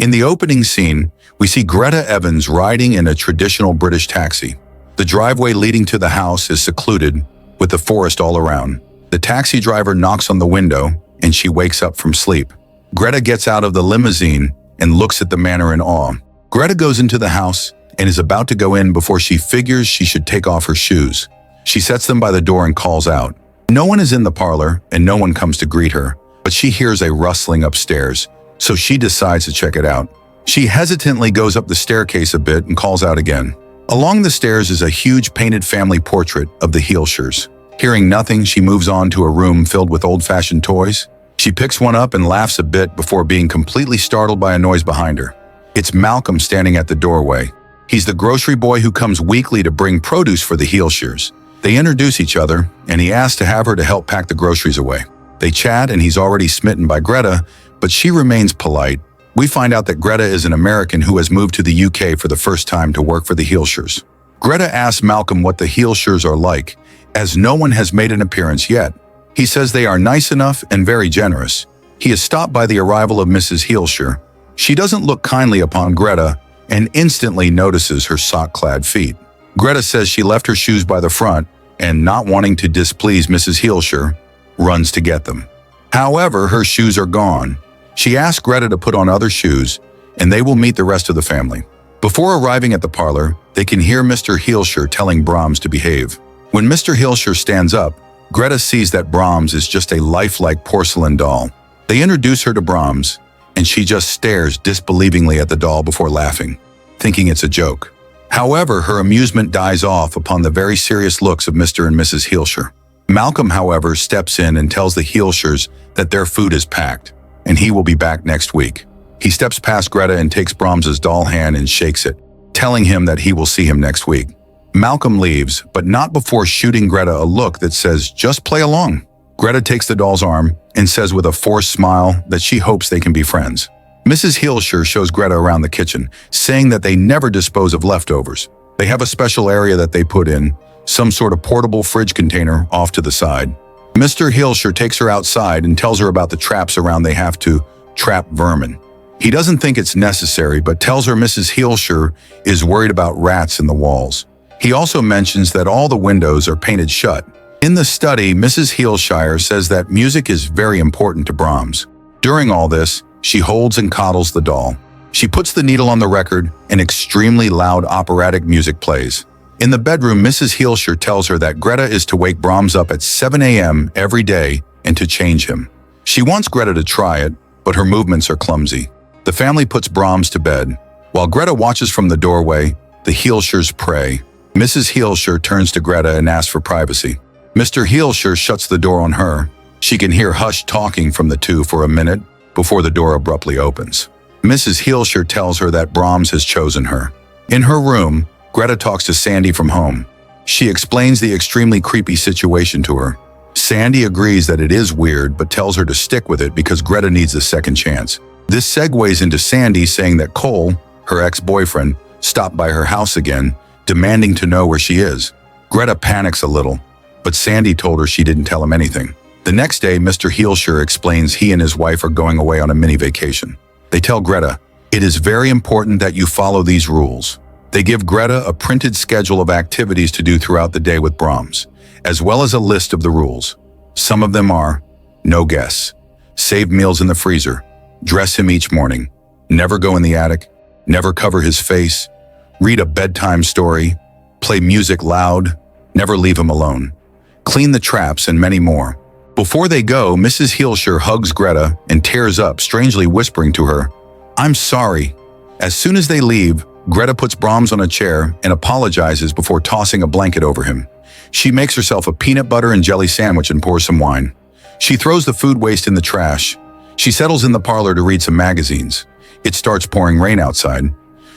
In the opening scene, we see Greta Evans riding in a traditional British taxi. The driveway leading to the house is secluded, with the forest all around. The taxi driver knocks on the window, and she wakes up from sleep. Greta gets out of the limousine and looks at the manor in awe. Greta goes into the house and is about to go in before she figures she should take off her shoes. She sets them by the door and calls out. No one is in the parlor, and no one comes to greet her, but she hears a rustling upstairs, so she decides to check it out. She hesitantly goes up the staircase a bit and calls out again. Along the stairs is a huge painted family portrait of the Heelshires. Hearing nothing, she moves on to a room filled with old-fashioned toys. She picks one up and laughs a bit before being completely startled by a noise behind her. It's Malcolm standing at the doorway. He's the grocery boy who comes weekly to bring produce for the Heelshires. They introduce each other, and he asks to have her to help pack the groceries away. They chat, and he's already smitten by Greta, but she remains polite. We find out that Greta is an American who has moved to the UK for the first time to work for the Heelshires. Greta asks Malcolm what the Heelshires are like, as no one has made an appearance yet. He says they are nice enough and very generous. He is stopped by the arrival of Mrs. Heelshire. She doesn't look kindly upon Greta and instantly notices her sock-clad feet. Greta says she left her shoes by the front and, not wanting to displease Mrs. Heelshire, runs to get them. However, her shoes are gone. She asks Greta to put on other shoes, and they will meet the rest of the family. Before arriving at the parlor, they can hear Mr. Heelshire telling Brahms to behave. When Mr. Heelshire stands up, Greta sees that Brahms is just a lifelike porcelain doll. They introduce her to Brahms, and she just stares disbelievingly at the doll before laughing, thinking it's a joke. However, her amusement dies off upon the very serious looks of Mr. and Mrs. Heelshire. Malcolm, however, steps in and tells the Heelshires that their food is packed, and he will be back next week. He steps past Greta and takes Brahms's doll hand and shakes it, telling him that he will see him next week. Malcolm leaves, but not before shooting Greta a look that says, "Just play along." Greta takes the doll's arm and says with a forced smile that she hopes they can be friends. Mrs. Heelshire shows Greta around the kitchen, saying that they never dispose of leftovers. They have a special area that they put in, some sort of portable fridge container off to the side. Mr. Heelshire takes her outside and tells her about the traps around they have to trap vermin. He doesn't think it's necessary, but tells her Mrs. Heelshire is worried about rats in the walls. He also mentions that all the windows are painted shut. In the study, Mrs. Heelshire says that music is very important to Brahms. During all this, she holds and coddles the doll. She puts the needle on the record, and extremely loud operatic music plays. In the bedroom, Mrs. Heelshire tells her that Greta is to wake Brahms up at 7 a.m. every day and to change him. She wants Greta to try it, but her movements are clumsy. The family puts Brahms to bed. While Greta watches from the doorway, the Heelshires pray. Mrs. Heelshire turns to Greta and asks for privacy. Mr. Heelshire shuts the door on her. She can hear hushed talking from the two for a minute before the door abruptly opens. Mrs. Heelshire tells her that Brahms has chosen her. In her room, Greta talks to Sandy from home. She explains the extremely creepy situation to her. Sandy agrees that it is weird, but tells her to stick with it because Greta needs a second chance. This segues into Sandy saying that Cole, her ex-boyfriend, stopped by her house again, demanding to know where she is. Greta panics a little, but Sandy told her she didn't tell him anything. The next day, Mr. Heelshire explains he and his wife are going away on a mini vacation. They tell Greta, "It is very important that you follow these rules." They give Greta a printed schedule of activities to do throughout the day with Brahms, as well as a list of the rules. Some of them are: no guests, save meals in the freezer, dress him each morning, never go in the attic, never cover his face, read a bedtime story, play music loud, never leave him alone, clean the traps, and many more. Before they go, Mrs. Heelshire hugs Greta and tears up, strangely whispering to her, "I'm sorry." As soon as they leave, Greta puts Brahms on a chair and apologizes before tossing a blanket over him. She makes herself a peanut butter and jelly sandwich and pours some wine. She throws the food waste in the trash. She settles in the parlor to read some magazines. It starts pouring rain outside.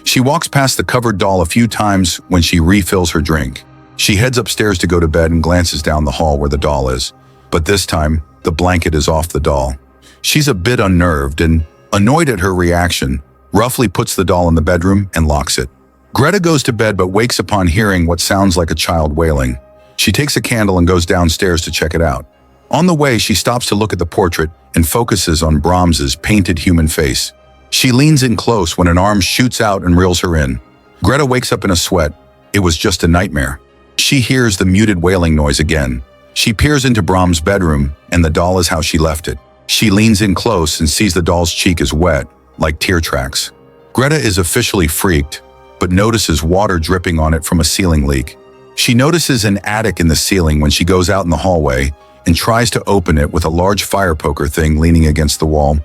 She walks past the covered doll a few times when she refills her drink. She heads upstairs to go to bed and glances down the hall where the doll is. But this time, the blanket is off the doll. She's a bit unnerved and, annoyed at her reaction, roughly puts the doll in the bedroom and locks it. Greta goes to bed but wakes upon hearing what sounds like a child wailing. She takes a candle and goes downstairs to check it out. On the way, she stops to look at the portrait and focuses on Brahms's painted human face. She leans in close when an arm shoots out and reels her in. Greta wakes up in a sweat. It was just a nightmare. She hears the muted wailing noise again. She peers into Brahms' bedroom, and the doll is how she left it. She leans in close and sees the doll's cheek is wet, like tear tracks. Greta is officially freaked, but notices water dripping on it from a ceiling leak. She notices an attic in the ceiling when she goes out in the hallway and tries to open it with a large fire poker thing leaning against the wall,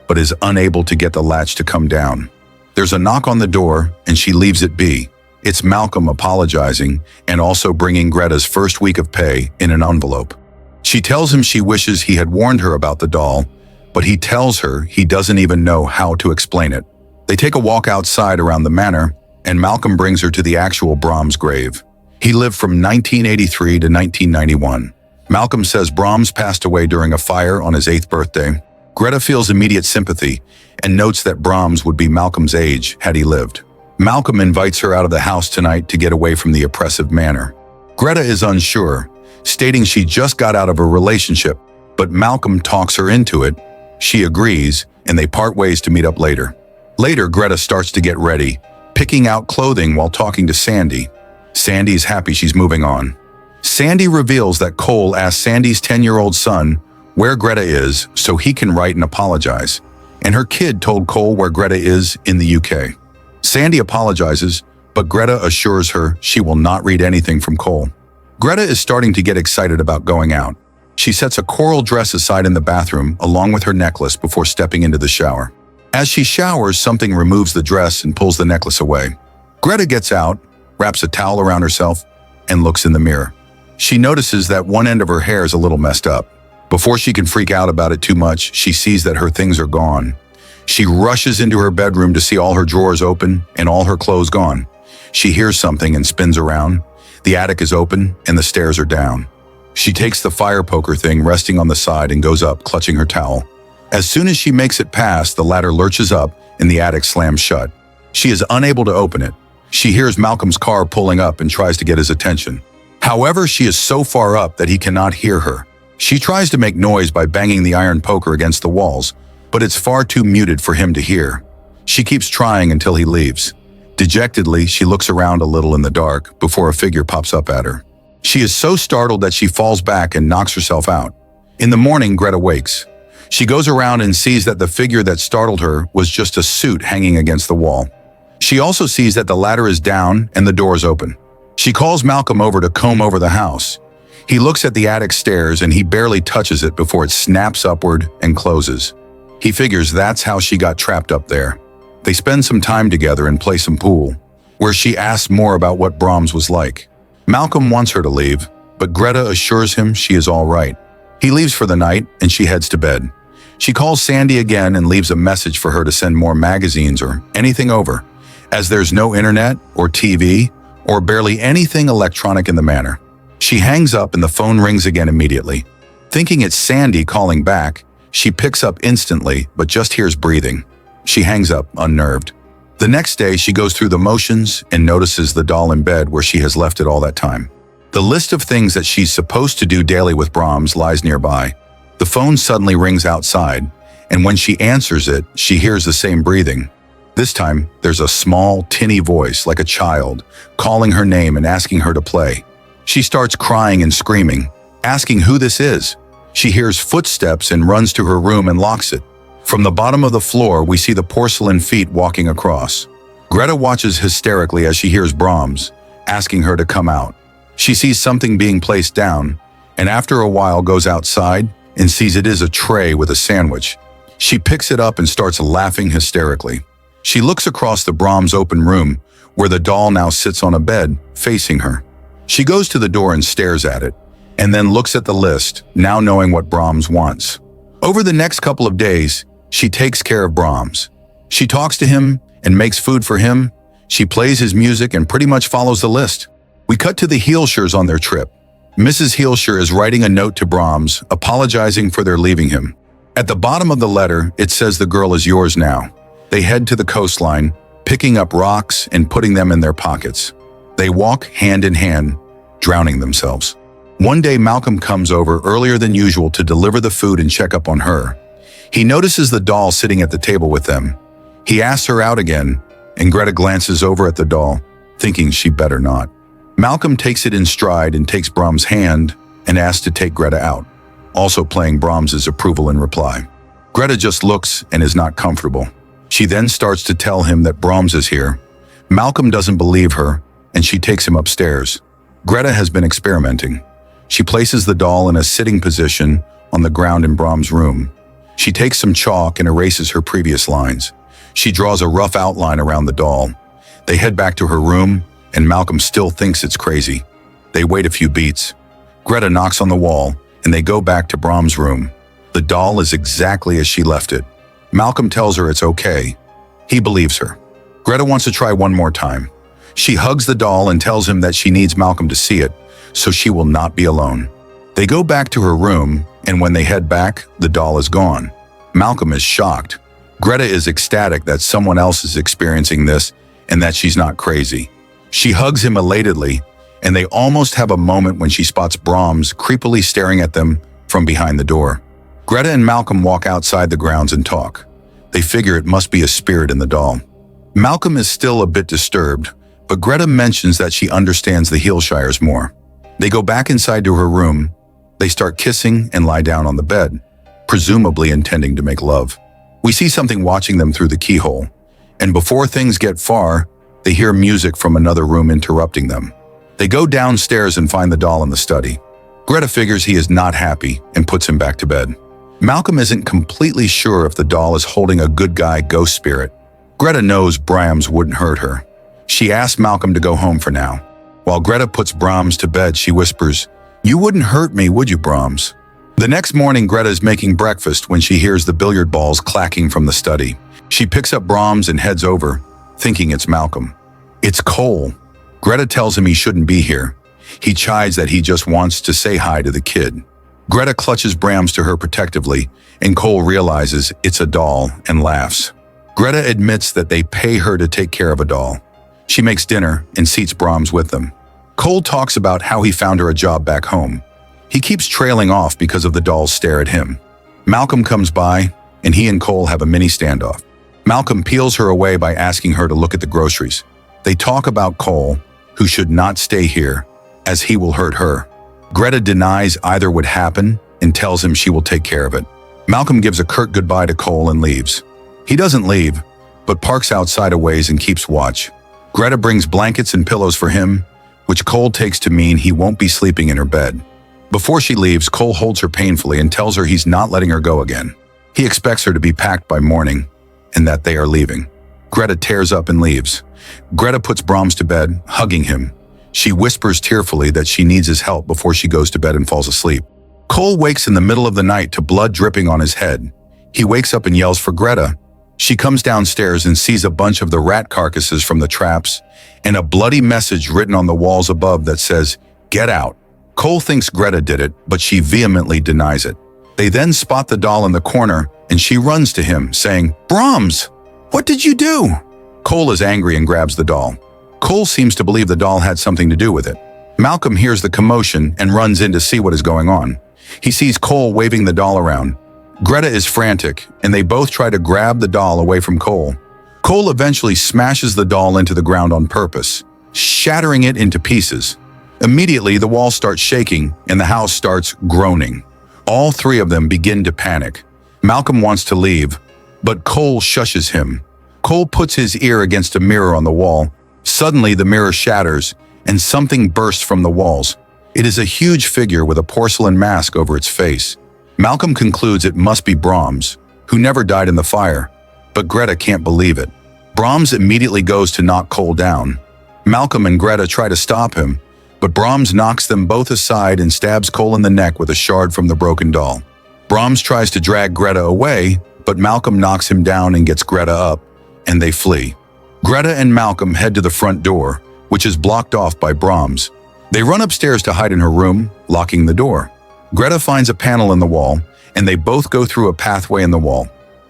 but is unable to get the latch to come down. There's a knock on the door, and she leaves it be. It's Malcolm apologizing and also bringing Greta's first week of pay in an envelope. She tells him she wishes he had warned her about the doll, but he tells her he doesn't even know how to explain it. They take a walk outside around the manor, and Malcolm brings her to the actual Brahms grave. He lived from 1983 to 1991. Malcolm says Brahms passed away during a fire on his 8th birthday. Greta feels immediate sympathy and notes that Brahms would be Malcolm's age had he lived. Malcolm invites her out of the house tonight to get away from the oppressive manor. Greta is unsure, stating she just got out of a relationship, but Malcolm talks her into it. She agrees, and they part ways to meet up later. Later, Greta starts to get ready, picking out clothing while talking to Sandy. Sandy's happy she's moving on. Sandy reveals that Cole asked Sandy's 10-year-old son where Greta is so he can write and apologize, and her kid told Cole where Greta is in the UK. Sandy apologizes, but Greta assures her she will not read anything from Cole. Greta is starting to get excited about going out. She sets a coral dress aside in the bathroom along with her necklace before stepping into the shower. As she showers, something removes the dress and pulls the necklace away. Greta gets out, wraps a towel around herself, and looks in the mirror. She notices that one end of her hair is a little messed up. Before she can freak out about it too much, she sees that her things are gone. She rushes into her bedroom to see all her drawers open and all her clothes gone. She hears something and spins around. The attic is open and the stairs are down. She takes the fire poker thing resting on the side and goes up, clutching her towel. As soon as she makes it past, the ladder lurches up and the attic slams shut. She is unable to open it. She hears Malcolm's car pulling up and tries to get his attention. However, she is so far up that he cannot hear her. She tries to make noise by banging the iron poker against the walls, but it's far too muted for him to hear. She keeps trying until he leaves. Dejectedly, she looks around a little in the dark before a figure pops up at her. She is so startled that she falls back and knocks herself out. In the morning, Greta wakes. She goes around and sees that the figure that startled her was just a suit hanging against the wall. She also sees that the ladder is down and the door is open. She calls Malcolm over to comb over the house. He looks at the attic stairs and he barely touches it before it snaps upward and closes. He figures that's how she got trapped up there. They spend some time together and play some pool, where she asks more about what Brahms was like. Malcolm wants her to leave, but Greta assures him she is all right. He leaves for the night and she heads to bed. She calls Sandy again and leaves a message for her to send more magazines or anything over, as there's no internet or TV or barely anything electronic in the manor. She hangs up and the phone rings again immediately. Thinking it's Sandy calling back, she picks up instantly but just hears breathing. She hangs up, unnerved. The next day, she goes through the motions and notices the doll in bed where she has left it all that time. The list of things that she's supposed to do daily with Brahms lies nearby. The phone suddenly rings outside, and when she answers it, she hears the same breathing. This time, there's a small, tinny voice like a child, calling her name and asking her to play. She starts crying and screaming, asking who this is. She hears footsteps and runs to her room and locks it. From the bottom of the floor, we see the porcelain feet walking across. Greta watches hysterically as she hears Brahms, asking her to come out. She sees something being placed down, and after a while goes outside and sees it is a tray with a sandwich. She picks it up and starts laughing hysterically. She looks across the Brahms open room, where the doll now sits on a bed, facing her. She goes to the door and stares at it, and then looks at the list, now knowing what Brahms wants. Over the next couple of days, she takes care of Brahms. She talks to him and makes food for him. She plays his music and pretty much follows the list. We cut to the Heelshires on their trip. Mrs. Heelshire is writing a note to Brahms, apologizing for their leaving him. At the bottom of the letter, it says the girl is yours now. They head to the coastline, picking up rocks and putting them in their pockets. They walk hand in hand, drowning themselves. One day, Malcolm comes over earlier than usual to deliver the food and check up on her. He notices the doll sitting at the table with them. He asks her out again, and Greta glances over at the doll, thinking she better not. Malcolm takes it in stride and takes Brahms' hand and asks to take Greta out, also playing Brahms' approval in reply. Greta just looks and is not comfortable. She then starts to tell him that Brahms is here. Malcolm doesn't believe her, and she takes him upstairs. Greta has been experimenting. She places the doll in a sitting position on the ground in Brahms' room. She takes some chalk and erases her previous lines. She draws a rough outline around the doll. They head back to her room, and Malcolm still thinks it's crazy. They wait a few beats. Greta knocks on the wall, and they go back to Brahms' room. The doll is exactly as she left it. Malcolm tells her it's okay. He believes her. Greta wants to try one more time. She hugs the doll and tells him that she needs Malcolm to see it, so she will not be alone. They go back to her room, and when they head back, the doll is gone. Malcolm is shocked. Greta is ecstatic that someone else is experiencing this and that she's not crazy. She hugs him elatedly, and they almost have a moment when she spots Brahms creepily staring at them from behind the door. Greta and Malcolm walk outside the grounds and talk. They figure it must be a spirit in the doll. Malcolm is still a bit disturbed, but Greta mentions that she understands the Heelshires more. They go back inside to her room. They start kissing and lie down on the bed, presumably intending to make love. We see something watching them through the keyhole, and before things get far, they hear music from another room interrupting them. They go downstairs and find the doll in the study. Greta figures he is not happy and puts him back to bed. Malcolm isn't completely sure if the doll is holding a good guy ghost spirit. Greta knows Brahms wouldn't hurt her. She asks Malcolm to go home for now. While Greta puts Brahms to bed, she whispers, "You wouldn't hurt me, would you, Brahms?" The next morning, Greta is making breakfast when she hears the billiard balls clacking from the study. She picks up Brahms and heads over, thinking it's Malcolm. It's Cole. Greta tells him he shouldn't be here. He chides that he just wants to say hi to the kid. Greta clutches Brahms to her protectively, and Cole realizes it's a doll and laughs. Greta admits that they pay her to take care of a doll. She makes dinner and seats Brahms with them. Cole talks about how he found her a job back home. He keeps trailing off because of the doll's stare at him. Malcolm comes by, and he and Cole have a mini standoff. Malcolm peels her away by asking her to look at the groceries. They talk about Cole, who should not stay here, as he will hurt her. Greta denies either would happen and tells him she will take care of it. Malcolm gives a curt goodbye to Cole and leaves. He doesn't leave, but parks outside a ways and keeps watch. Greta brings blankets and pillows for him, which Cole takes to mean he won't be sleeping in her bed. Before she leaves, Cole holds her painfully and tells her he's not letting her go again. He expects her to be packed by morning and that they are leaving. Greta tears up and leaves. Greta puts Brahms to bed, hugging him. She whispers tearfully that she needs his help before she goes to bed and falls asleep. Cole wakes in the middle of the night to blood dripping on his head. He wakes up and yells for Greta. She comes downstairs and sees a bunch of the rat carcasses from the traps and a bloody message written on the walls above that says, "Get out." Cole thinks Greta did it, but she vehemently denies it. They then spot the doll in the corner, and she runs to him, saying, "Brahms, what did you do?" Cole is angry and grabs the doll. Cole seems to believe the doll had something to do with it. Malcolm hears the commotion and runs in to see what is going on. He sees Cole waving the doll around. Greta is frantic, and they both try to grab the doll away from Cole. Cole eventually smashes the doll into the ground on purpose, shattering it into pieces. Immediately, the wall starts shaking, and the house starts groaning. All three of them begin to panic. Malcolm wants to leave, but Cole shushes him. Cole puts his ear against a mirror on the wall. Suddenly, the mirror shatters, and something bursts from the walls. It is a huge figure with a porcelain mask over its face. Malcolm concludes it must be Brahms, who never died in the fire, but Greta can't believe it. Brahms immediately goes to knock Cole down. Malcolm and Greta try to stop him, but Brahms knocks them both aside and stabs Cole in the neck with a shard from the broken doll. Brahms tries to drag Greta away, but Malcolm knocks him down and gets Greta up, and they flee. Greta and Malcolm head to the front door, which is blocked off by Brahms. They run upstairs to hide in her room, locking the door. Greta finds a panel in the wall, and they both go through a pathway in the wall.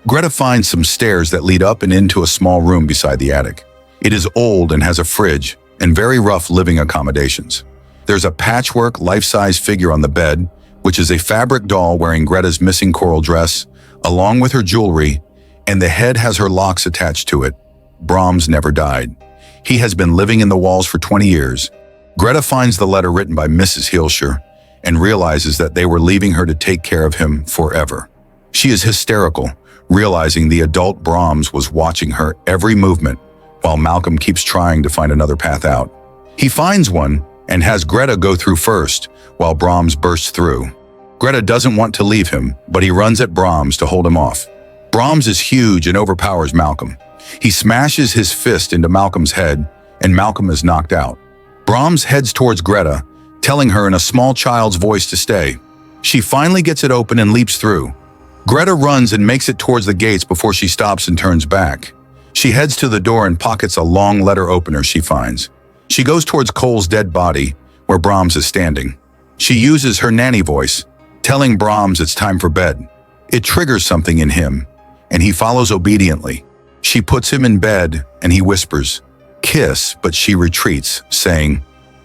Greta finds some stairs that lead up and into a small room beside the attic. It is old and has a fridge and very rough living accommodations. There's a patchwork, life-size figure on the bed, which is a fabric doll wearing Greta's missing coral dress, along with her jewelry, and the head has her locks attached to it. Brahms never died. He has been living in the walls for 20 years. Greta finds the letter written by Mrs. Hilscher and realizes that they were leaving her to take care of him forever. She is hysterical, realizing the adult Brahms was watching her every movement, while Malcolm keeps trying to find another path out. He finds one and has Greta go through first, while Brahms bursts through. Greta doesn't want to leave him, but he runs at Brahms to hold him off. Brahms is huge and overpowers Malcolm. He smashes his fist into Malcolm's head, and Malcolm is knocked out. Brahms heads towards Greta, telling her in a small child's voice to stay. She finally gets it open and leaps through. Greta runs and makes it towards the gates before she stops and turns back. She heads to the door and pockets a long letter opener she finds. She goes towards Cole's dead body, where Brahms is standing. She uses her nanny voice, telling Brahms it's time for bed. It triggers something in him, and he follows obediently. She puts him in bed, and he whispers, "Kiss," but she retreats, saying,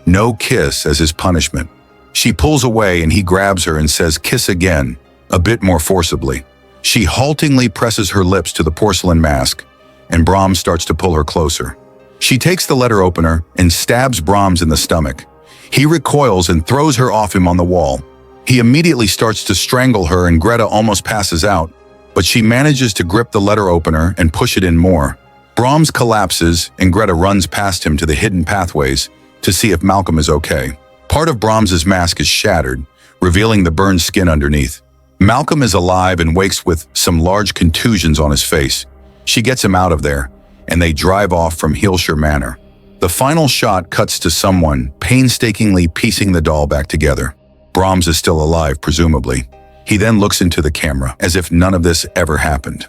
"No kiss," as his punishment. She pulls away and he grabs her and says, "Kiss again," a bit more forcibly. She haltingly presses her lips to the porcelain mask, and Brahms starts to pull her closer. She takes the letter opener and stabs Brahms in the stomach. He recoils and throws her off him on the wall. He immediately starts to strangle her and Greta almost passes out, but she manages to grip the letter opener and push it in more. Brahms collapses and Greta runs past him to the hidden pathways to see if Malcolm is okay. Part of Brahms's mask is shattered, revealing the burned skin underneath. Malcolm is alive and wakes with some large contusions on his face. She gets him out of there, and they drive off from Hilscher Manor. The final shot cuts to someone painstakingly piecing the doll back together. Brahms is still alive, presumably. He then looks into the camera, as if none of this ever happened.